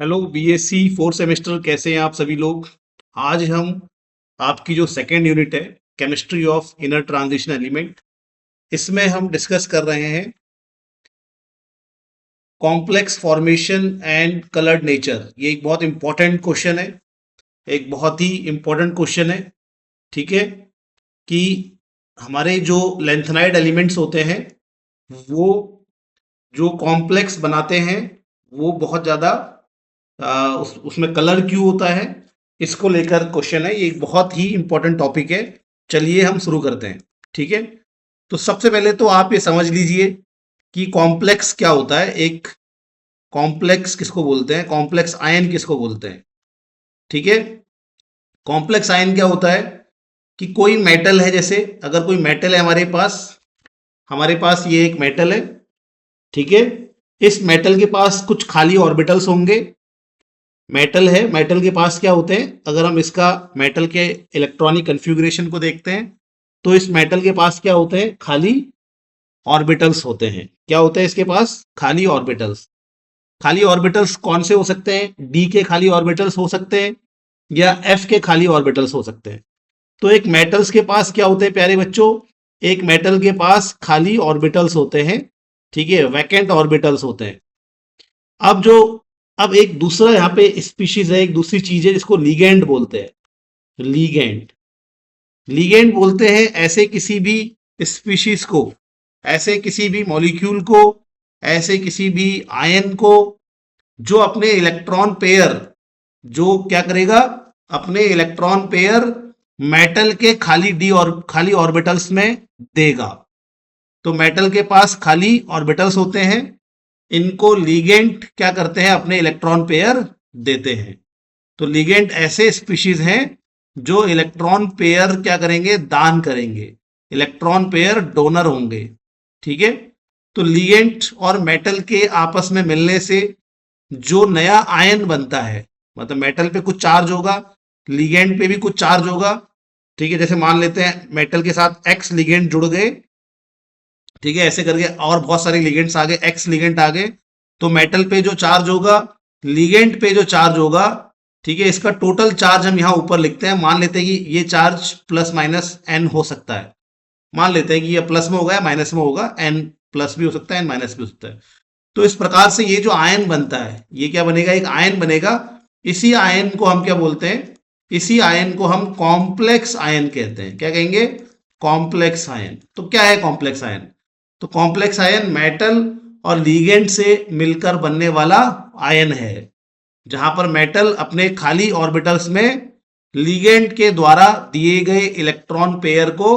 Hello BSc fourth semester, कैसे हैं आप सभी लोग। आज हम आपकी जो सेकेंड यूनिट है, chemistry of inner transition element, इसमें हम डिस्कस कर रहे हैं complex formation and coloured nature. ये एक बहुत इंपॉर्टेंट क्वेश्चन है, एक बहुत ही इंपॉर्टेंट क्वेश्चन है। ठीक है कि हमारे जो लेंथेनाइड एलिमेंट्स होते हैं वो जो कॉम्प्लेक्स बनाते हैं वो बहुत ज़्यादा उसमें कलर क्यों होता है, इसको लेकर क्वेश्चन है। ये एक बहुत ही इंपॉर्टेंट टॉपिक है। चलिए हम शुरू करते हैं। ठीक है, तो सबसे पहले तो आप ये समझ लीजिए कि कॉम्प्लेक्स क्या होता है। एक कॉम्प्लेक्स किसको बोलते हैं, कॉम्प्लेक्स आयन किसको बोलते हैं। ठीक है, कॉम्प्लेक्स आयन क्या होता है कि कोई मेटल है, जैसे अगर कोई मेटल है हमारे पास ये एक मेटल है। ठीक है, इस मेटल के पास कुछ खाली ऑर्बिटल्स होंगे। मेटल है, मेटल के पास क्या होते हैं, अगर हम इसका मेटल के इलेक्ट्रॉनिक कन्फिग्रेशन को देखते हैं तो इस मेटल के पास क्या होते हैं, खाली ऑर्बिटल्स होते हैं। क्या होते हैं इसके पास, खाली ऑर्बिटल्स। खाली ऑर्बिटल्स कौन से हो सकते हैं, डी के खाली ऑर्बिटल्स हो सकते हैं या एफ के खाली ऑर्बिटल्स हो सकते हैं। तो एक मेटल्स के पास क्या होते हैं प्यारे बच्चों, एक मेटल के पास खाली ऑर्बिटल्स होते हैं। ठीक है, वैकेंट ऑर्बिटल्स होते हैं। अब जो अब एक दूसरा यहाँ पे स्पीशीज है, एक दूसरी चीज है जिसको लीगेंड बोलते हैं। लीगेंड लीगेंड बोलते हैं ऐसे किसी भी स्पीशीज को, ऐसे किसी भी मॉलिक्यूल को, ऐसे किसी भी आयन को जो अपने इलेक्ट्रॉन पेयर, जो क्या करेगा, अपने इलेक्ट्रॉन पेयर मेटल के खाली डी और खाली ऑर्बिटल्स में देगा। तो मेटल के पास खाली ऑर्बिटल्स होते हैं, इनको लीगेंट क्या करते हैं, अपने इलेक्ट्रॉन पेयर देते हैं। तो लीगेंट ऐसे स्पीशीज हैं जो इलेक्ट्रॉन पेयर क्या करेंगे, दान करेंगे, इलेक्ट्रॉन पेयर डोनर होंगे। ठीक है, तो लीगेंट और मेटल के आपस में मिलने से जो नया आयन बनता है, मतलब मेटल पे कुछ चार्ज होगा, लीगेंट पे भी कुछ चार्ज होगा। ठीक है, जैसे मान लेते हैं मेटल के साथ एक्स लीगेंट जुड़ गए। ठीक है, ऐसे करके और बहुत सारे लिगेंड्स आ गए, एक्स लिगेंड आ गए। तो मेटल पे जो चार्ज होगा, लिगेंड पे जो चार्ज होगा, ठीक है, इसका टोटल चार्ज हम यहां ऊपर लिखते हैं। मान लेते हैं कि ये चार्ज प्लस माइनस एन हो सकता है। मान लेते हैं कि ये प्लस में होगा या माइनस में होगा, एन प्लस भी हो सकता है, एन माइनस भी हो सकता है। तो इस प्रकार से ये जो आयन बनता है, ये क्या बनेगा, एक आयन बनेगा। इसी आयन को हम क्या बोलते हैं, इसी आयन को हम कॉम्प्लेक्स आयन कहते हैं। क्या कहेंगे, कॉम्प्लेक्स आयन। तो क्या है कॉम्प्लेक्स आयन, तो कॉम्प्लेक्स आयन मेटल और लीगेंड से मिलकर बनने वाला आयन है, जहां पर मेटल अपने खाली ऑर्बिटल्स में लीगेंड के द्वारा दिए गए इलेक्ट्रॉन पेयर को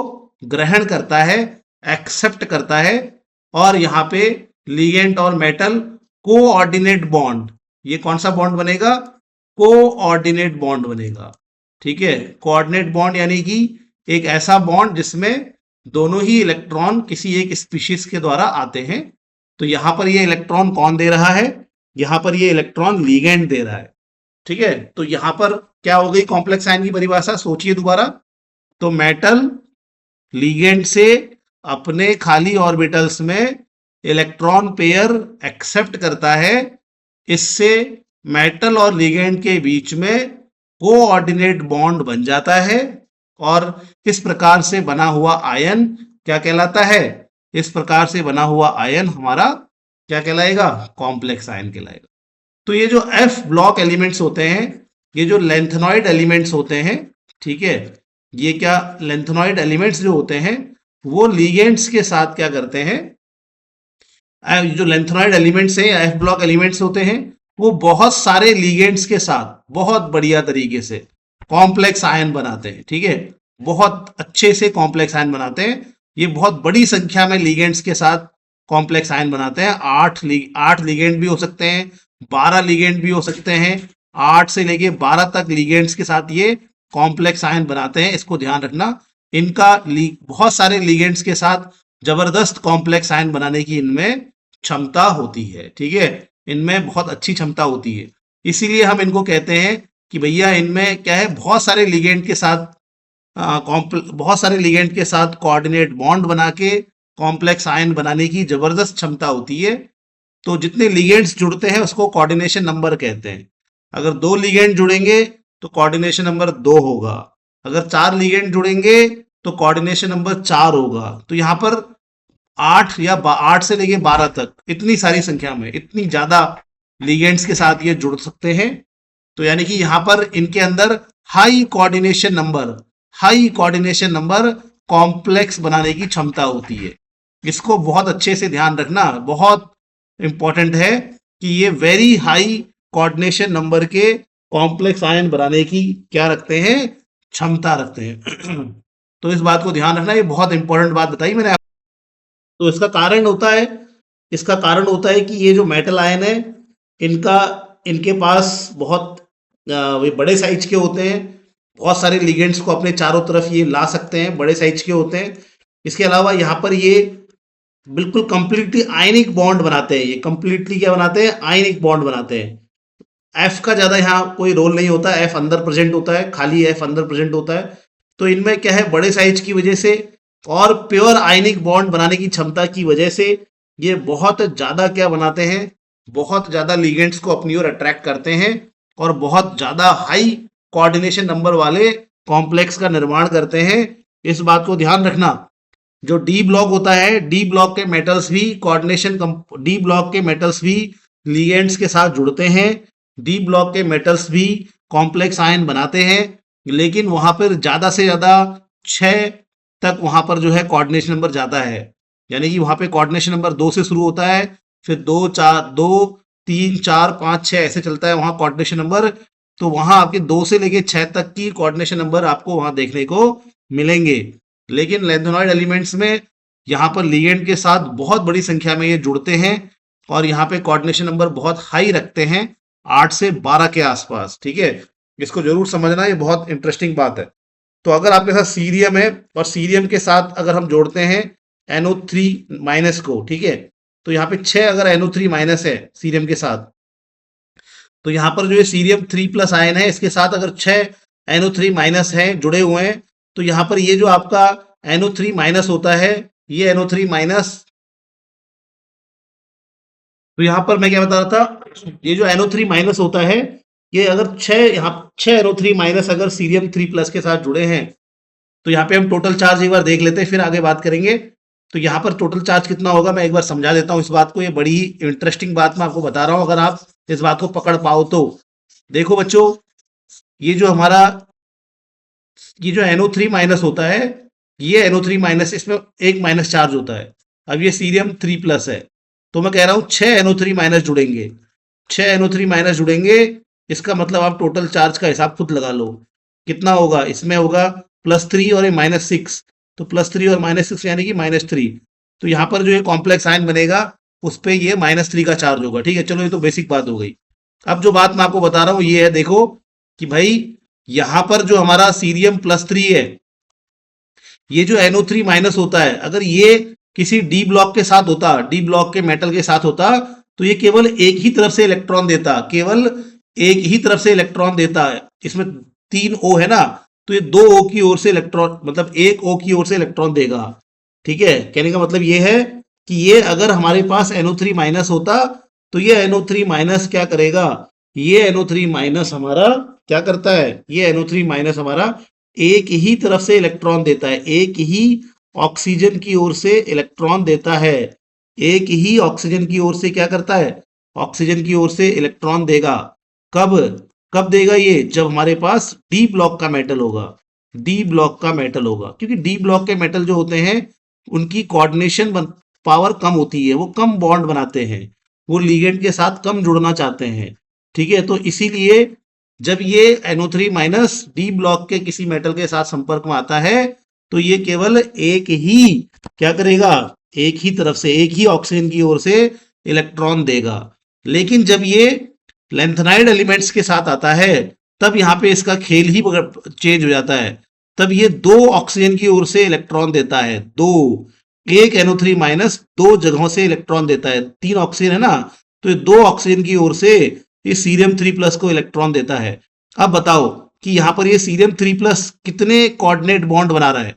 ग्रहण करता है, एक्सेप्ट करता है। और यहां पे लीगेंड और मेटल कोऑर्डिनेट बॉन्ड, ये कौन सा बॉन्ड बनेगा, कोऑर्डिनेट बॉन्ड बनेगा। ठीक है, कोऑर्डिनेट बॉन्ड यानी कि एक ऐसा बॉन्ड जिसमें दोनों ही इलेक्ट्रॉन किसी एक स्पीशीज के द्वारा आते हैं। तो यहां पर ये इलेक्ट्रॉन कौन दे रहा है, यहां पर ये इलेक्ट्रॉन लीगेंड दे रहा है। ठीक है, तो यहां पर क्या हो गई कॉम्प्लेक्स आयन की परिभाषा, सोचिए दोबारा। तो मेटल लीगेंड से अपने खाली ऑर्बिटल्स में इलेक्ट्रॉन पेयर एक्सेप्ट करता है, इससे मेटल और लीगेंड के बीच में कोऑर्डिनेट बॉन्ड बन जाता है। और इस प्रकार से बना हुआ आयन क्या कहलाता है, इस प्रकार से बना हुआ आयन हमारा क्या कहलाएगा, कॉम्प्लेक्स आयन कहलाएगा। तो ये जो एफ ब्लॉक एलिमेंट्स होते हैं, ये जो लेंथेनॉइड एलिमेंट्स होते हैं, ठीक है, ये क्या लेंथेनॉइड एलिमेंट्स जो होते हैं वो लीगेंड्स के साथ क्या करते हैं, जो लेंथेनॉइड एलिमेंट्स हैं, एफ ब्लॉक एलिमेंट्स होते हैं, वो बहुत सारे लीगेंड्स के साथ बहुत बढ़िया तरीके से कॉम्प्लेक्स आयन बनाते हैं। ठीक है, बहुत अच्छे से कॉम्प्लेक्स आयन बनाते हैं। ये बहुत बड़ी संख्या में लीगेंड्स के साथ कॉम्प्लेक्स आयन बनाते हैं। आठ लीगेंड भी हो सकते हैं, 12 लीगेंड भी हो सकते हैं। 8 से लेके 12 तक लीगेंड्स के साथ ये कॉम्प्लेक्स आयन बनाते हैं। इसको ध्यान रखना, इनका बहुत सारे लीगेंड्स के साथ जबरदस्त कॉम्प्लेक्स आयन बनाने की इनमें क्षमता होती है। ठीक है, इनमें बहुत अच्छी क्षमता होती है। इसीलिए हम इनको कहते हैं कि भैया इनमें क्या है, बहुत सारे लिगेंड के साथ बहुत सारे लिगेंड के साथ कोऑर्डिनेट बॉन्ड बना के कॉम्प्लेक्स आयन बनाने की जबरदस्त क्षमता होती है। तो जितने लिगेंड्स जुड़ते हैं उसको कोऑर्डिनेशन नंबर कहते हैं। अगर 2 लिगेंड जुड़ेंगे तो कोऑर्डिनेशन नंबर 2 होगा, अगर 4 लिगेंड जुड़ेंगे तो कोऑर्डिनेशन नंबर 4 होगा। तो यहाँ पर 8 या 8 से लेके 12 तक इतनी सारी संख्या में इतनी ज्यादा लिगेंड्स के साथ ये जुड़ सकते हैं। तो यानी कि यहाँ पर इनके अंदर हाई कोऑर्डिनेशन नंबर कॉम्प्लेक्स बनाने की क्षमता होती है। इसको बहुत अच्छे से ध्यान रखना, बहुत इंपॉर्टेंट है कि ये वेरी हाई कोऑर्डिनेशन नंबर के कॉम्प्लेक्स आयन बनाने की क्या रखते हैं, क्षमता रखते हैं। तो इस बात को ध्यान रखना, ये बहुत इंपॉर्टेंट बात बताई मैंने। तो इसका कारण होता है कि ये जो मेटल आयन है इनके पास बहुत वे बड़े साइज के होते हैं, बहुत सारे लिगेंड्स को अपने चारों तरफ ये ला सकते हैं, बड़े साइज के होते हैं। इसके अलावा यहाँ पर ये बिल्कुल कंप्लीटली आयनिक बॉन्ड बनाते हैं, ये कंप्लीटली क्या बनाते हैं, आयनिक बॉन्ड बनाते हैं। एफ का ज्यादा यहाँ कोई रोल नहीं होता, एफ अंदर प्रेजेंट होता है, खाली एफ अंदर प्रेजेंट होता है। तो इनमें क्या है, बड़े साइज की वजह से और प्योर आयनिक बॉन्ड बनाने की क्षमता की वजह से ये बहुत ज्यादा क्या बनाते हैं, बहुत ज्यादा लिगेंड्स को अपनी ओर अट्रैक्ट करते हैं और बहुत ज्यादा हाई कोऑर्डिनेशन नंबर वाले कॉम्प्लेक्स का निर्माण करते हैं। इस बात को ध्यान रखना। जो डी ब्लॉक होता है, डी ब्लॉक के मेटल्स भी लिगेंड्स के साथ जुड़ते हैं, डी ब्लॉक के मेटल्स भी कॉम्प्लेक्स आयन बनाते हैं, लेकिन वहां पर ज्यादा से ज्यादा 6 तक वहां पर जो है कोऑर्डिनेशन नंबर ज्यादा है। यानी कि वहां पे कोऑर्डिनेशन नंबर 2 से शुरू होता है, फिर 2 4 2 3 4 5 6 ऐसे चलता है वहां कोऑर्डिनेशन नंबर। तो वहां आपके 2 से लेके 6 तक की कोऑर्डिनेशन नंबर आपको वहां देखने को मिलेंगे। लेकिन लैंथेनॉइड एलिमेंट्स में यहाँ पर लिगेंड के साथ बहुत बड़ी संख्या में ये जुड़ते हैं और यहाँ पे कोऑर्डिनेशन नंबर बहुत हाई रखते हैं, 8 से 12 के आसपास। ठीक है, इसको जरूर समझना, ये बहुत इंटरेस्टिंग बात है। तो अगर आपके साथ सीरियम है और सीरियम के साथ अगर हम जोड़ते हैं NO3 माइनस को, ठीक है, तो यहाँ पे 6 अगर NO3 माइनस है सीरियम के साथ, तो यहाँ पर जो ये सीरियम 3+ आयन है इसके साथ अगर 6 NO3 माइनस है जुड़े हुए हैं, तो यहाँ पर ये जो आपका NO3 माइनस होता है, ये NO3 माइनस, तो यहाँ पर मैं क्या बता रहा था, ये जो NO3 माइनस होता है, ये अगर 6 NO3 माइनस अगर सीरियम 3+ के साथ जुड़े हैं, तो यहाँ पे हम टोटल चार्ज एक बार देख लेते हैं, फिर आगे बात करेंगे। तो यहाँ पर टोटल चार्ज कितना होगा मैं एक बार समझा देता हूँ इस बात को, ये बड़ी इंटरेस्टिंग बात मैं आपको बता रहा हूँ, अगर आप इस बात को पकड़ पाओ तो। देखो बच्चों, ये जो हमारा ये जो NO3 माइनस होता है, ये NO3 माइनस, इसमें एक माइनस चार्ज होता है। अब ये सीरियम 3+ है, तो मैं कह रहा हूँ 6 NO3 माइनस जुड़ेंगे, 6 NO3 माइनस जुड़ेंगे। इसका मतलब आप टोटल चार्ज का हिसाब खुद लगा लो कितना होगा, इसमें होगा +3 और ये -6, तो +3 और -6 यानी कि -3। तो यहाँ पर जो ये कॉम्प्लेक्स आयन बनेगा उस पर ये -3 का चार्ज होगा। ठीक है, चलो ये तो बेसिक बात हो गई। अब जो बात मैं आपको बता रहा हूँ ये है, देखो कि भाई यहाँ पर जो हमारा सीरियम +3 है, ये जो NO3 माइनस होता है, अगर ये किसी डी ब्लॉक के साथ होता, डी ब्लॉक के मेटल के साथ होता, तो ये केवल एक ही तरफ से इलेक्ट्रॉन देता, केवल एक ही तरफ से इलेक्ट्रॉन देता है। इसमें 3 O है ना, तो ये 2 O की ओर से इलेक्ट्रॉन, मतलब 1 O की ओर से इलेक्ट्रॉन देगा। ठीक है, कहने का मतलब ये है कि ये अगर हमारे पास NO3 माइनस होता, तो ये NO3 माइनस क्या करेगा, ये NO3 माइनस हमारा क्या करता है, ये NO3 माइनस हमारा एक ही तरफ से इलेक्ट्रॉन देता है, एक ही ऑक्सीजन की ओर से इलेक्ट्रॉन देता है, एक ही ऑक्सीजन की ओर से क्या करता है, ऑक्सीजन की ओर से इलेक्ट्रॉन देगा। कब कब देगा ये, जब हमारे पास डी ब्लॉक का मेटल होगा, डी ब्लॉक का मेटल होगा, क्योंकि डी ब्लॉक के मेटल जो होते हैं उनकी कोऑर्डिनेशन पावर कम होती है, वो कम बॉन्ड बनाते हैं, वो लिगेंड के साथ कम जुड़ना चाहते हैं। ठीक है, तो इसीलिए जब ये NO3 माइनस डी ब्लॉक के किसी मेटल के साथ संपर्क में आता है, तो ये केवल एक ही क्या करेगा, एक ही तरफ से, एक ही ऑक्सीजन की ओर से इलेक्ट्रॉन देगा। लेकिन जब ये लैंथेनाइड एलिमेंट्स के साथ आता है, तब यहाँ पे इसका खेल ही चेंज हो जाता है। तब ये 2 ऑक्सीजन की ओर से इलेक्ट्रॉन देता है, 2, एक NO3 माइनस 2 जगहों से इलेक्ट्रॉन देता है, 3 ऑक्सीजन है ना, तो ये 2 ऑक्सीजन की ओर से ये सीरियम 3+ को इलेक्ट्रॉन देता है। अब बताओ कि यहाँ पर ये सीरियम 3+ कितने कोऑर्डिनेट बॉन्ड बना रहा है,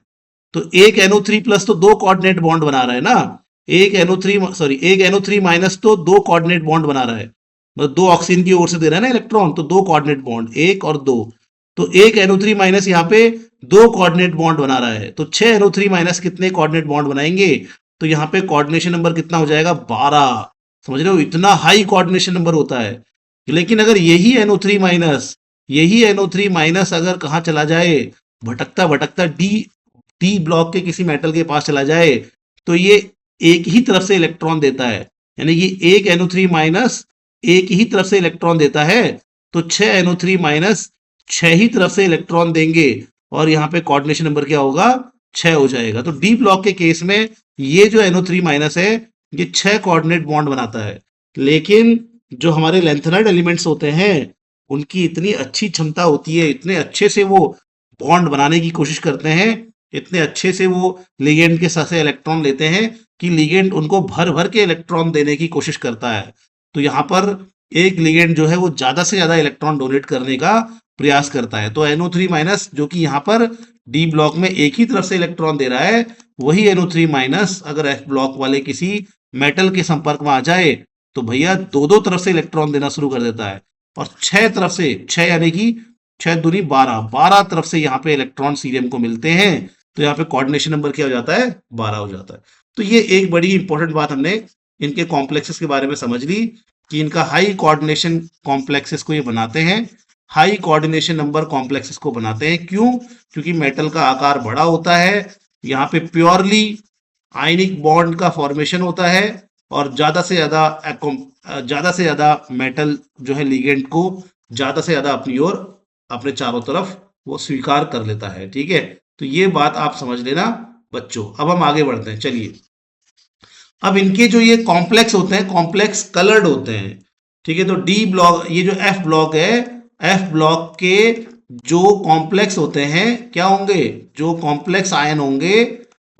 तो एक NO3+ तो 2 कोऑर्डिनेट बॉन्ड बना रहा है ना, एक NO3 माइनस तो 2 कोऑर्डिनेट बॉन्ड बना रहा है। मतलब 2 ऑक्सीजन की ओर से दे रहा है ना इलेक्ट्रॉन, तो 2 कोऑर्डिनेट बॉन्ड, 1 और 2। तो एक NO3 माइनस यहाँ पे 2 कोऑर्डिनेट बॉन्ड बना रहा है, तो 6 NO3 माइनस कितने कोऑर्डिनेट बॉन्ड बनाएंगे? तो यहाँ पे कोऑर्डिनेशन नंबर कितना हो जाएगा? 12। समझ रहे हो, इतना हाई कोऑर्डिनेशन नंबर होता है। लेकिन अगर यही NO3 माइनस अगर कहाँ चला जाए, भटकता भटकता डी ब्लॉक के किसी मेटल के पास चला जाए, तो ये एक ही तरफ से इलेक्ट्रॉन देता है, यानी कि एक NO3 माइनस एक ही तरफ से इलेक्ट्रॉन देता है, तो 6 NO3 माइनस 6 ही तरफ से इलेक्ट्रॉन देंगे, और यहाँ पे कोऑर्डिनेशन नंबर क्या होगा? 6 हो जाएगा। तो डी ब्लॉक के केस में ये जो NO3 माइनस है, ये 6 कोऑर्डिनेट बॉन्ड बनाता है। लेकिन जो हमारे लेंथेनाइड एलिमेंट्स होते हैं, उनकी इतनी अच्छी क्षमता होती है, इतने अच्छे से वो बॉन्ड बनाने की कोशिश करते हैं, इतने अच्छे से वो लिगेंड के साथ से इलेक्ट्रॉन लेते हैं कि लिगेंड उनको भर भर के इलेक्ट्रॉन देने की कोशिश करता है। तो यहाँ पर एक लिगेंड जो है वो ज्यादा से ज्यादा इलेक्ट्रॉन डोनेट करने का प्रयास करता है। तो NO3 माइनस जो कि यहाँ पर डी ब्लॉक में एक ही तरफ से इलेक्ट्रॉन दे रहा है, वही NO3 माइनस अगर F ब्लॉक वाले किसी मेटल के संपर्क में आ जाए, तो भैया दो दो तरफ से इलेक्ट्रॉन देना शुरू कर देता है, और 6 तरफ से, 6 यानी कि 6 दूनी 12 तरफ से यहाँ पे इलेक्ट्रॉन सीरियम को मिलते हैं। तो यहाँ पे कोऑर्डिनेशन नंबर क्या हो जाता है? 12 हो जाता है। तो ये एक बड़ी इंपॉर्टेंट बात हमने इनके कॉम्प्लेक्सेस के बारे में समझ ली कि इनका हाई कोऑर्डिनेशन कॉम्प्लेक्सेस को ये बनाते हैं, हाई कोऑर्डिनेशन नंबर कॉम्प्लेक्सेस को बनाते हैं। क्यों? क्योंकि मेटल का आकार बड़ा होता है, यहाँ पे प्योरली आयनिक बॉन्ड का फॉर्मेशन होता है, और ज्यादा से ज्यादा मेटल जो है लिगेंड को ज्यादा से ज्यादा अपनी ओर, अपने चारों तरफ वो स्वीकार कर लेता है। ठीक है, तो ये बात आप समझ लेना बच्चों। अब हम आगे बढ़ते हैं, चलिए। अब इनके जो ये कॉम्प्लेक्स होते हैं, कॉम्प्लेक्स कलर्ड होते हैं। ठीक है, तो डी ब्लॉक, ये जो एफ ब्लॉक है, एफ ब्लॉक के जो कॉम्प्लेक्स होते हैं क्या होंगे? जो कॉम्प्लेक्स आयन होंगे,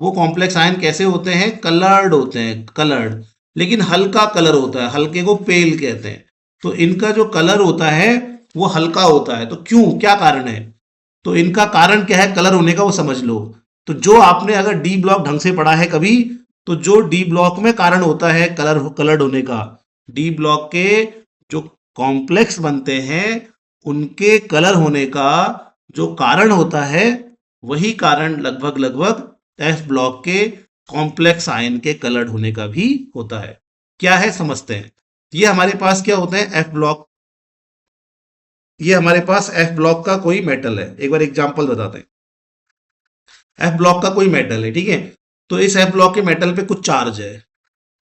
वो कॉम्प्लेक्स आयन कैसे होते हैं? कलर्ड होते हैं, कलर्ड। लेकिन हल्का कलर होता है, हल्के को पेल कहते हैं। तो इनका जो कलर होता है वो हल्का होता है। तो क्यों, क्या कारण है? तो इनका कारण क्या है कलर होने का, वो समझ लो। तो जो आपने अगर डी ब्लॉक ढंग से पढ़ा है कभी, तो जो डी ब्लॉक में कारण होता है कलर्ड होने का, डी ब्लॉक के जो कॉम्प्लेक्स बनते हैं उनके कलर होने का जो कारण होता है, वही कारण लगभग लगभग एफ ब्लॉक के कॉम्प्लेक्स आयन के कलर्ड होने का भी होता है। क्या है समझते हैं। ये हमारे पास क्या होते हैं? F block. ये हमारे पास एफ ब्लॉक का कोई मेटल है, एक बार एग्जांपल बताते हैं। एफ ब्लॉक का कोई मेटल है, ठीक है। तो इस एफ ब्लॉक के मेटल पे कुछ चार्ज है,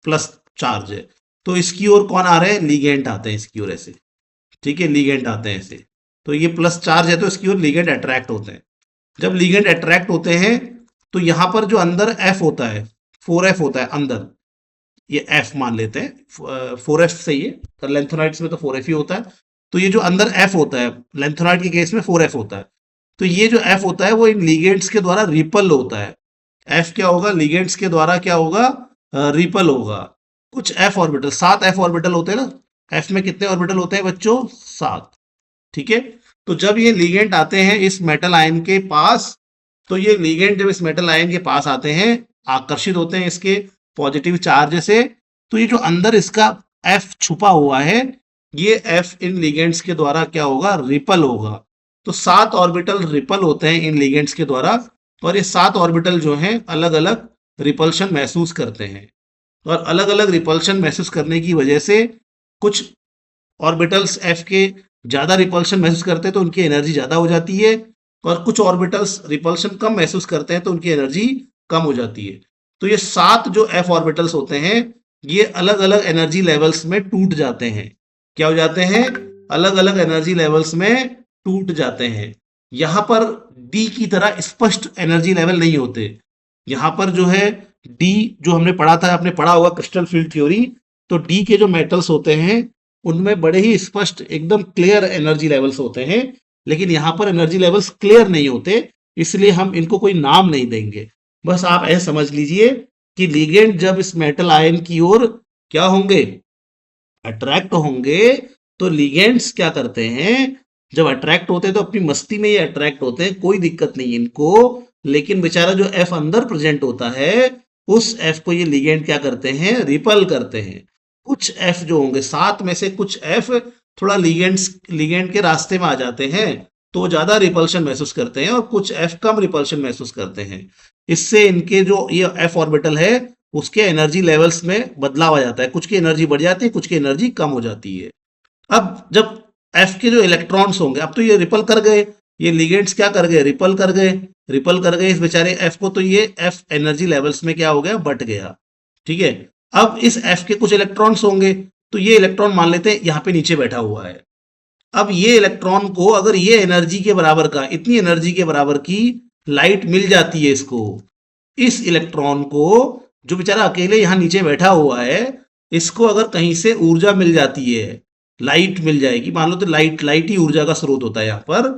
प्लस चार्ज है। तो इसकी ओर कौन आ रहे हैं? लिगेंड आते हैं इसकी ओर ऐसे, ठीक है, लिगेंड आते हैं ऐसे। तो ये प्लस चार्ज है, तो इसकी ओर लिगेंड अट्रैक्ट होते हैं। जब लिगेंड अट्रैक्ट होते हैं, तो यहां पर जो अंदर एफ होता है, 4f होता है अंदर, ये एफ मान लेते हैं, 4f सही है, तो लेंथोनाइड्स में तो 4f ही होता है। तो ये जो अंदर एफ होता है, लेंथोनाइड के केस में 4f होता है। तो ये जो एफ होता है वो इन लिगेंड्स के द्वारा रिपल होता है। एफ क्या होगा? लिगेंड्स के द्वारा क्या होगा? रिपल होगा। कुछ एफ ऑर्बिटल, 7 एफ ऑर्बिटल होते हैं ना। एफ में कितने ऑर्बिटल होते हैं बच्चों? 7। ठीक है, तो जब ये लिगेंड आते हैं इस मेटल आयन के पास, तो ये लिगेंड जब इस मेटल आयन के पास आते हैं, आकर्षित होते हैं इसके पॉजिटिव चार्ज से, तो ये जो अंदर इसका एफ छुपा हुआ है, ये एफ इन लिगेंड्स के द्वारा क्या होगा? रिपल होगा। तो 7 ऑर्बिटल रिपल होते हैं इन लिगेंड्स के द्वारा, और ये 7 ऑर्बिटल जो हैं अलग अलग रिपल्शन महसूस करते हैं। और अलग अलग रिपल्शन महसूस करने की वजह से कुछ ऑर्बिटल्स एफ के ज्यादा रिपल्शन महसूस करते हैं तो उनकी एनर्जी ज्यादा हो जाती है, और कुछ ऑर्बिटल्स रिपल्शन कम महसूस करते हैं तो उनकी एनर्जी कम हो जाती है। तो ये 7 जो एफ ऑर्बिटल्स होते हैं, ये अलग अलग एनर्जी लेवल्स में टूट जाते हैं। क्या हो जाते हैं? अलग अलग एनर्जी लेवल्स में टूट जाते हैं। यहां पर डी की तरह स्पष्ट एनर्जी लेवल नहीं होते। यहां पर जो है डी, जो हमने पढ़ा था, आपने पढ़ा होगा क्रिस्टल फील्ड थ्योरी, तो डी के जो मेटल्स होते हैं उनमें बड़े ही स्पष्ट एकदम क्लियर एनर्जी लेवल्स होते हैं, लेकिन यहां पर एनर्जी लेवल्स क्लियर नहीं होते, इसलिए हम इनको कोई नाम नहीं देंगे। बस आप ऐसे समझ लीजिए कि लिगेंड जब इस मेटल आयन की ओर क्या होंगे? अट्रैक्ट होंगे। तो लिगेंड्स क्या करते हैं? जब अट्रैक्ट होते हैं तो अपनी मस्ती में ये अट्रैक्ट होते हैं, कोई दिक्कत नहीं इनको। लेकिन बेचारा जो एफ अंदर प्रेजेंट होता है, उस एफ को ये लिगेंड क्या करते हैं? रिपल करते हैं। कुछ एफ जो होंगे, 7 में से कुछ एफ थोड़ा लिगेंड के रास्ते में आ जाते हैं, तो ज्यादा रिपल्शन महसूस करते हैं, और कुछ एफ कम रिपल्शन महसूस करते हैं। इससे इनके जो ये एफ ऑर्बिटल है उसके एनर्जी लेवल्स में बदलाव आ जाता है, कुछ की एनर्जी बढ़ जाती है, कुछ की एनर्जी कम हो जाती है। अब जब एफ के जो इलेक्ट्रॉन्स होंगे, अब तो ये रिपल कर गए, ये लिगेंड्स क्या कर गए, रिपल कर गए इस बेचारे एफ को, तो ये एफ एनर्जी लेवल्स में क्या हो गया, बट गया। ठीक है। अब इस एफ के कुछ इलेक्ट्रॉन्स होंगे, तो ये इलेक्ट्रॉन मान लेते हैं यहाँ पे नीचे बैठा हुआ है। अब ये इलेक्ट्रॉन को अगर ये एनर्जी के बराबर का, इतनी एनर्जी के बराबर की लाइट मिल जाती है इसको, इस इलेक्ट्रॉन को जो बेचारा अकेले यहां नीचे बैठा हुआ है, इसको अगर कहीं से ऊर्जा मिल जाती है, लाइट मिल जाएगी, मान लो तो लाइट ही ऊर्जा का स्रोत होता है यहाँ पर,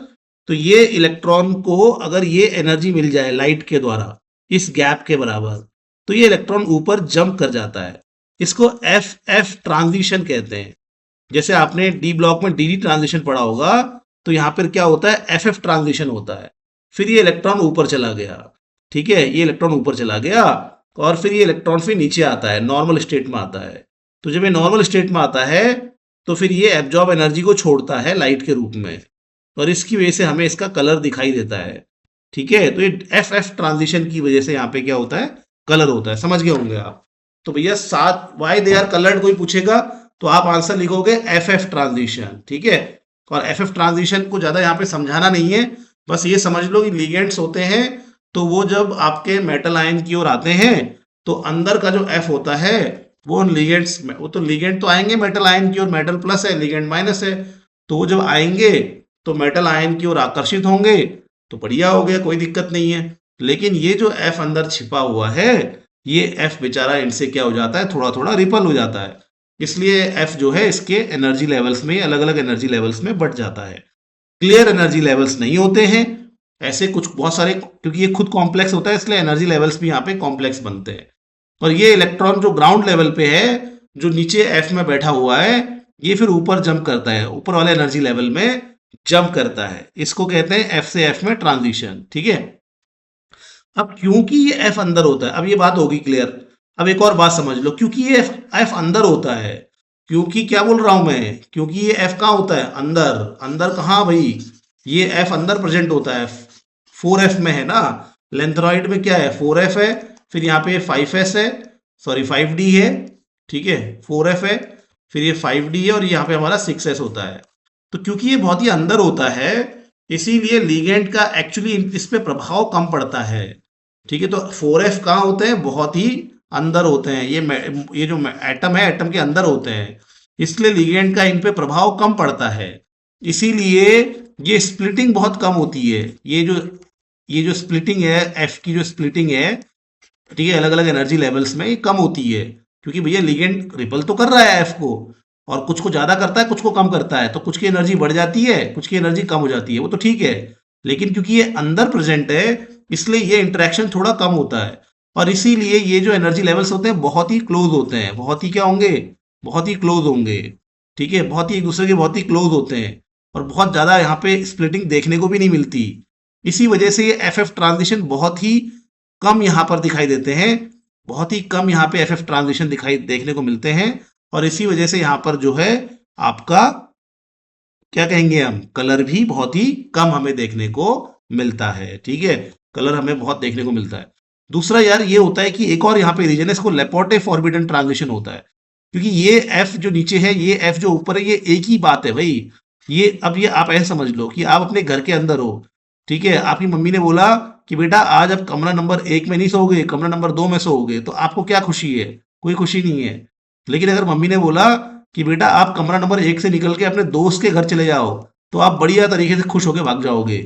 तो ये इलेक्ट्रॉन को अगर ये एनर्जी मिल जाए लाइट के द्वारा इस गैप के बराबर, तो ये इलेक्ट्रॉन ऊपर जंप कर जाता है। इसको एफ एफ ट्रांजिशन कहते हैं। जैसे आपने डी ब्लॉक में डी डी ट्रांजिशन पढ़ा होगा, तो यहाँ पर क्या होता है, एफ एफ ट्रांजिशन होता है। फिर ये इलेक्ट्रॉन ऊपर चला गया, ठीक है, ये इलेक्ट्रॉन ऊपर चला गया, और फिर ये इलेक्ट्रॉन फिर नीचे आता है, नॉर्मल स्टेट में आता है। तो जब ये नॉर्मल स्टेट में आता है, तो फिर ये एब्जॉर्ब एनर्जी को छोड़ता है लाइट के रूप में, और इसकी वजह से हमें इसका कलर दिखाई देता है। ठीक है, तो ये एफ एफ ट्रांजिशन की वजह से यहाँ पे क्या होता है, कलर होता है। समझ गए होंगे आप। तो भैया 7 वाई दे आर कलर्ड कोई पूछेगा तो आप आंसर लिखोगे एफ एफ ट्रांजिशन। ठीक है, और एफ एफ ट्रांजिशन को ज्यादा यहाँ पे समझाना नहीं है, बस ये समझ लो कि लिगेंड्स होते हैं, तो वो जब आपके मेटल आयन की ओर आते हैं, तो अंदर का जो एफ होता है वो लिगेंड्स में, वो तो लिगेंड तो आएंगे मेटल आयन की ओर, मेटल प्लस है, लिगेंड माइनस है, तो वो जब आएंगे तो मेटल आयन की ओर आकर्षित होंगे, तो बढ़िया हो गया, कोई दिक्कत नहीं है। लेकिन ये जो एफ अंदर छिपा हुआ है, ये एफ बेचारा इनसे क्या हो जाता है, थोड़ा थोड़ा रिपल हो जाता है, इसलिए एफ जो है इसके एनर्जी लेवल्स में, अलग अलग एनर्जी लेवल्स में बढ़ जाता है। क्लियर एनर्जी लेवल्स नहीं होते हैं ऐसे कुछ बहुत सारे, क्योंकि ये खुद कॉम्प्लेक्स होता है, इसलिए एनर्जी लेवल्स भी यहाँ पे कॉम्प्लेक्स बनते हैं। और ये इलेक्ट्रॉन जो ग्राउंड लेवल पे है, जो नीचे एफ में बैठा हुआ है, ये फिर ऊपर जंप करता है, ऊपर वाले एनर्जी लेवल में जंप करता है, इसको कहते हैं एफ से एफ में ट्रांजिशन। ठीक है। अब क्योंकि ये एफ अंदर होता है, अब ये बात होगी क्लियर। अब एक और बात समझ लो, क्योंकि ये एफ अंदर होता है, क्योंकि क्या बोल रहा हूं मैं, क्योंकि ये एफ कहाँ होता है, अंदर। अंदर कहाँ भाई, ये एफ अंदर प्रेजेंट होता है, 4f में है ना, लेंथरॉइड में क्या है, 4f है, फिर यहाँ पे 5s है, सॉरी 5d है, ठीक है, 4f है, फिर ये 5d है, और यहाँ पे हमारा 6s होता है। तो क्योंकि ये बहुत ही अंदर होता है, इसीलिए लिगेंड का एक्चुअली इस पे प्रभाव कम पड़ता है। ठीक है, तो 4f कहाँ होते हैं, बहुत ही अंदर होते हैं, ये जो एटम है, एटम के अंदर होते हैं, इसलिए लिगेंड का इन पे प्रभाव कम पड़ता है, इसीलिए ये स्प्लिटिंग बहुत कम होती है। ये जो स्प्लिटिंग है, एफ की जो स्प्लिटिंग है, ठीक है, अलग अलग एनर्जी लेवल्स में, ये कम होती है, क्योंकि भैया लिगेंड रिपल तो कर रहा है एफ को, और कुछ को ज्यादा करता है, कुछ को कम करता है, तो कुछ की एनर्जी बढ़ जाती है, कुछ की एनर्जी कम हो जाती है, वो तो ठीक है। लेकिन क्योंकि ये अंदर प्रेजेंट है, इसलिए ये इंटरेक्शन थोड़ा कम होता है, और इसीलिए ये जो एनर्जी लेवल्स होते हैं बहुत ही क्लोज होते हैं, बहुत ही क्या होंगे, बहुत ही क्लोज होंगे। ठीक है, बहुत ही एक दूसरे के बहुत ही क्लोज होते हैं, और बहुत ज्यादा यहाँ पे स्प्लिटिंग देखने को भी नहीं मिलती। इसी वजह से ये एफ एफ ट्रांजिशन बहुत ही कम यहाँ पर दिखाई देते हैं, बहुत ही कम यहाँ पे एफ एफ ट्रांजिशन दिखाई देखने को मिलते हैं, और इसी वजह से यहाँ पर जो है आपका क्या कहेंगे हम, कलर भी बहुत ही कम हमें देखने को मिलता है। ठीक है, कलर हमें बहुत देखने को मिलता है। दूसरा यार ये होता है कि एक और यहाँ पे रीजन है, इसको लेपोर्टे फॉरबिडन ट्रांजिशन होता है, क्योंकि ये एफ जो नीचे है, ये एफ जो ऊपर है, ये एक ही बात है भाई। ये अब ये आप ऐसे समझ लो कि आप अपने घर के अंदर हो, ठीक है, आपकी मम्मी ने बोला कि बेटा आज आप कमरा नंबर 1 में नहीं सोओगे, कमरा नंबर 2 में सोओगे, तो आपको क्या खुशी है, कोई खुशी नहीं है। लेकिन अगर मम्मी ने बोला कि बेटा आप कमरा नंबर 1 से निकल के अपने दोस्त के घर चले जाओ, तो आप बढ़िया तरीके से खुश होकर भाग जाओगे।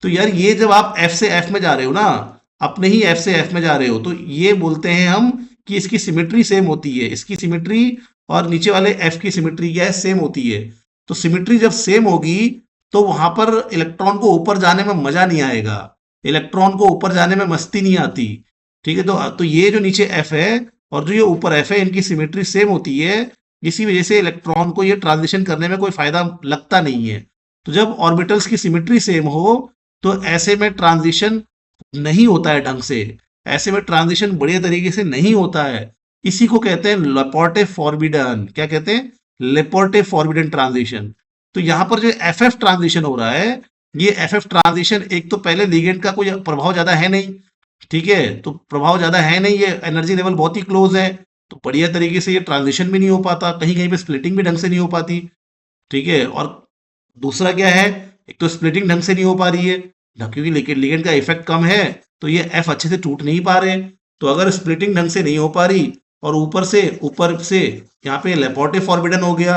तो यार ये जब आप एफ से एफ में जा रहे हो ना, अपने ही एफ से एफ में जा रहे हो, तो ये बोलते हैं हम कि इसकी सिमेट्री सेम होती है, इसकी सिमेट्री और नीचे वाले एफ की सिमेट्री क्या है, सेम होती है। तो सिमेट्री जब सेम होगी, तो वहां पर इलेक्ट्रॉन को ऊपर जाने में मजा नहीं आएगा, इलेक्ट्रॉन को ऊपर जाने में मस्ती नहीं आती। ठीक है, तो ये जो नीचे एफ है और जो ये ऊपर एफ है, इनकी सिमेट्री सेम होती है, इसी वजह से इलेक्ट्रॉन को ये ट्रांजिशन करने में कोई फायदा लगता नहीं है। तो जब ऑर्बिटल्स की सिमेट्री सेम हो, तो ऐसे में ट्रांजिशन नहीं होता है ढंग से, ऐसे में ट्रांजिशन बढ़िया तरीके से नहीं होता है। इसी को कहते हैं लेपोर्टे फॉरबिडन। क्या कहते हैं? लेपोर्टे फॉरबिडन ट्रांजिशन। तो यहां पर जो एफ एफ ट्रांजिशन हो रहा है, ये एफ एफ ट्रांजिशन, एक तो पहले लिगेंड का कोई प्रभाव ज्यादा है नहीं, ठीक है, तो प्रभाव ज्यादा है नहीं, ये एनर्जी लेवल बहुत ही क्लोज है, तो बढ़िया तरीके से ये ट्रांजिशन भी नहीं हो पाता, कहीं कहीं पे स्प्लिटिंग भी ढंग से नहीं हो पाती, ठीक है। और दूसरा क्या है, एक तो स्प्लिटिंग ढंग से नहीं हो पा रही है, क्योंकि लिगेंड का इफेक्ट कम है, तो ये एफ अच्छे से टूट नहीं पा रहे। तो अगर स्प्लिटिंग ढंग से नहीं हो पा रही और ऊपर से यहाँ पे लेपोर्टे फॉरबिडन हो गया,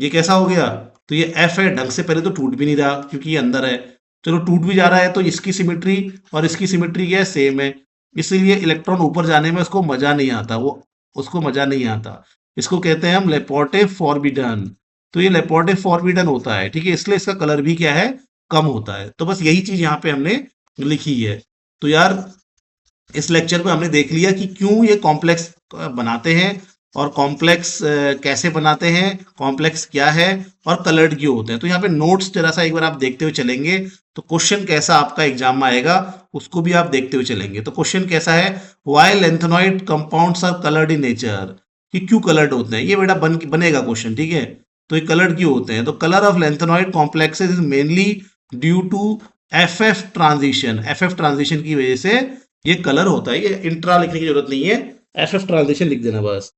ये कैसा हो गया, तो ये एफ है, ढंग से पहले तो टूट भी नहीं रहा क्योंकि ये अंदर है, चलो टूट भी जा रहा है तो इसकी सिमेट्री और इसकी सिमेट्री क्या है, सेम है, इसीलिए इलेक्ट्रॉन ऊपर जाने में उसको मजा नहीं आता, वो उसको मजा नहीं आता। इसको कहते हैं हम लेपोर्टे फॉरबिडन। तो ये लेपोर्टे फॉरबिडन होता है, ठीक है, इसलिए इसका कलर भी क्या है, कम होता है। तो बस यही चीज यहाँ पे हमने लिखी है। तो यार इस लेक्चर में हमने देख लिया कि क्यों ये कॉम्प्लेक्स बनाते हैं, और कॉम्प्लेक्स कैसे बनाते हैं, कॉम्प्लेक्स क्या है, और कलर्ड क्यों होते हैं। तो यहाँ पे नोट्स जरा सा एक बार आप देखते हुए चलेंगे तो क्वेश्चन कैसा आपका एग्जाम में आएगा उसको भी आप देखते हुए चलेंगे। तो क्वेश्चन कैसा है, why lanthanoid compounds are coloured in nature, कि क्यों कलर्ड होते हैं, ये बेटा बनेगा क्वेश्चन, ठीक है। तो ये कलर्ड क्यों होते हैं, तो colour of lanthanoid complexes is mainly due to F F transition, F F transition की वजह से ये कलर होता है। ये इंट्रा लिखने की जरूरत नहीं है, एफ एफ ट्रांजिशन लिख देना बस।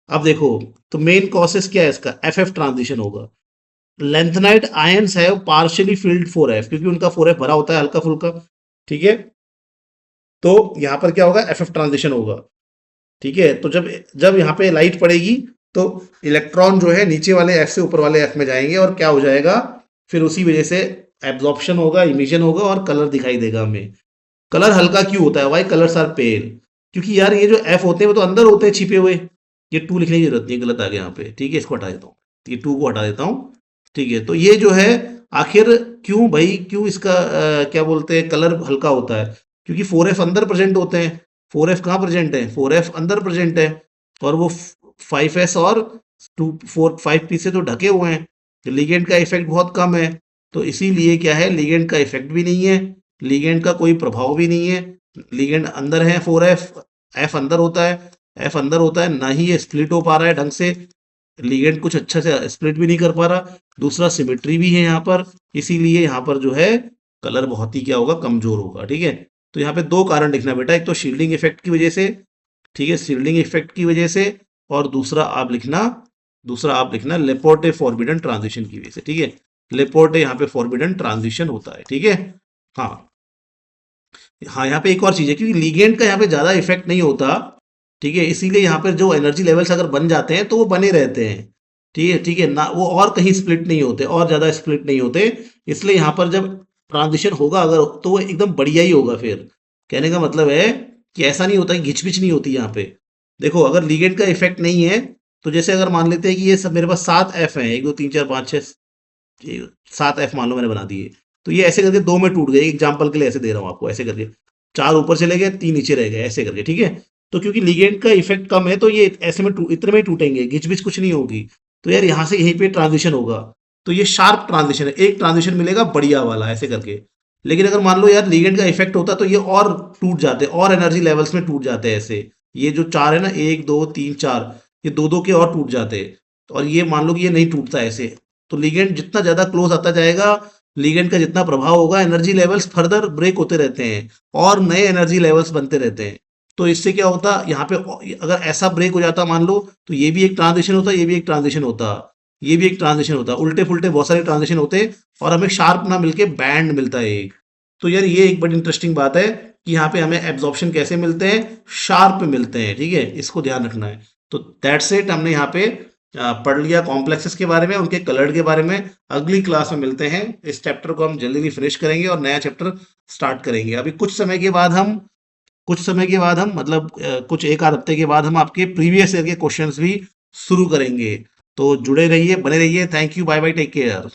अब देखो, तो मेन कॉसेस क्या है इसका, एफ एफ ट्रांजिशन होगा। लेंथेनाइट आयंस है पार्शियली फिल्ड 4f, क्योंकि उनका 4f भरा होता है हल्का फुल्का, ठीक है। तो यहां पर क्या होगा, एफ एफ ट्रांजिशन होगा, ठीक है। तो जब जब यहाँ पे लाइट पड़ेगी तो इलेक्ट्रॉन जो है नीचे वाले एफ से ऊपर वाले एफ में जाएंगे, और क्या हो जाएगा, फिर उसी वजह से एब्जॉर्प्शन होगा, इमिशन होगा, और कलर दिखाई देगा हमें। कलर हल्का क्यों होता है, वाई कलर्स आर पेल, क्योंकि यार ये जो एफ होते हैं वो तो अंदर होते हैं छिपे हुए। ये टू लिखने की जरूरत नहीं है, गलत आ गया यहाँ पे, ठीक है, इसको हटा देता हूँ, ये टू को हटा देता हूँ, ठीक है। तो ये जो है आखिर क्यों भाई, क्यों इसका क्या बोलते हैं, कलर हल्का होता है, क्योंकि 4f अंदर प्रेजेंट होते हैं। 4f कहाँ प्रेजेंट है, 4f अंदर प्रेजेंट है, और वो 5s और 5p से तो ढके हुए हैं, तो लिगेंड का इफेक्ट बहुत कम है। तो इसीलिए क्या है, लिगेंड का इफेक्ट भी नहीं है, लिगेंड का कोई प्रभाव भी नहीं है, लिगेंड अंदर है 4f, एफ अंदर होता है, एफ अंदर होता है, ना ही ये स्प्लिट हो पा रहा है ढंग से, लिगेंड कुछ अच्छा से स्प्लिट भी नहीं कर पा रहा, दूसरा सिमेट्री भी है यहाँ पर, इसीलिए यहाँ पर जो है कलर बहुत ही क्या होगा, कमजोर होगा, ठीक है। तो यहाँ पे दो कारण लिखना बेटा, एक तो शील्डिंग इफेक्ट की वजह से, ठीक है, शील्डिंग इफेक्ट की वजह से, और दूसरा आप लिखना लेपोर्टे फॉरबिडन ट्रांजिशन की वजह से, ठीक है। लेपोर्टे यहाँ पे फॉरबिडन ट्रांजिशन होता है, ठीक है। हाँ हाँ, यहाँ पे एक और चीज है, क्योंकि लिगेंड का यहाँ पे ज्यादा इफेक्ट नहीं होता, ठीक है, इसीलिए यहाँ पर जो एनर्जी लेवल्स अगर बन जाते हैं तो वो बने रहते हैं, ठीक है ना, वो और कहीं स्प्लिट नहीं होते, और ज्यादा स्प्लिट नहीं होते, इसलिए यहाँ पर जब ट्रांजिशन होगा अगर, तो वो एकदम बढ़िया ही होगा। फिर कहने का मतलब है कि ऐसा नहीं होता, कि घिचपिच नहीं होती यहाँ पे। देखो अगर लिगेंड का इफेक्ट नहीं है, तो जैसे अगर मान लेते हैं कि ये सब मेरे पास 7 एफ है, 1 2 3 4 5 6, 7 एफ मान लो मैंने बना दिए, तो ये ऐसे करके दो में टूट गए, एग्जाम्पल के लिए ऐसे दे रहा हूँ आपको, ऐसे करके 4 ऊपर चले गए, 3 नीचे रह गए, ऐसे करके, ठीक है। तो क्योंकि लिगेंड का इफेक्ट कम है, तो ये ऐसे में इतने में ही टूटेंगे, घिचपिच कुछ नहीं होगी। तो यार यहाँ से यहीं पे ट्रांजिशन होगा, तो ये शार्प ट्रांजिशन है, एक ट्रांजिशन मिलेगा बढ़िया वाला ऐसे करके। लेकिन अगर मान लो यार लिगेंड का इफेक्ट होता तो ये और टूट जाते, और एनर्जी लेवल्स में टूट जाते ऐसे, ये जो 4 है ना, 1 2 3 4, ये दो दो के और टूट जाते, और ये मान लो कि ये नहीं टूटता ऐसे। तो लिगेंड जितना ज्यादा क्लोज आता जाएगा, लिगेंड का जितना प्रभाव होगा, एनर्जी लेवल्स फर्दर ब्रेक होते रहते हैं, और नए एनर्जी लेवल्स बनते रहते हैं। तो इससे क्या होता, यहाँ पे अगर ऐसा ब्रेक हो जाता मान लो, तो ये भी एक ट्रांजिशन होता, ये भी एक ट्रांजिशन होता, ये भी एक ट्रांजिशन होता, उल्टे फुल्टे बहुत सारे ट्रांजिशन होते, और हमें शार्प ना मिलके बैंड मिलता है एक। तो यार ये एक बड़ी इंटरेस्टिंग बात है कि यहाँ पे हमें एब्जॉर्प्शन कैसे मिलते हैं, शार्प मिलते हैं, ठीक है, इसको ध्यान रखना है। तो दैट्स इट, हमने यहाँ पे पढ़ लिया कॉम्प्लेक्सेस के बारे में, उनके कलर के बारे में। अगली क्लास में मिलते हैं, इस चैप्टर को हम जल्दी फिनिश करेंगे और नया चैप्टर स्टार्ट करेंगे। अभी कुछ समय के बाद हम मतलब कुछ एक आध हफ्ते के बाद हम आपके प्रीवियस ईयर के क्वेश्चंस भी शुरू करेंगे। तो जुड़े रहिए, बने रहिए। Thank you, bye bye, take care.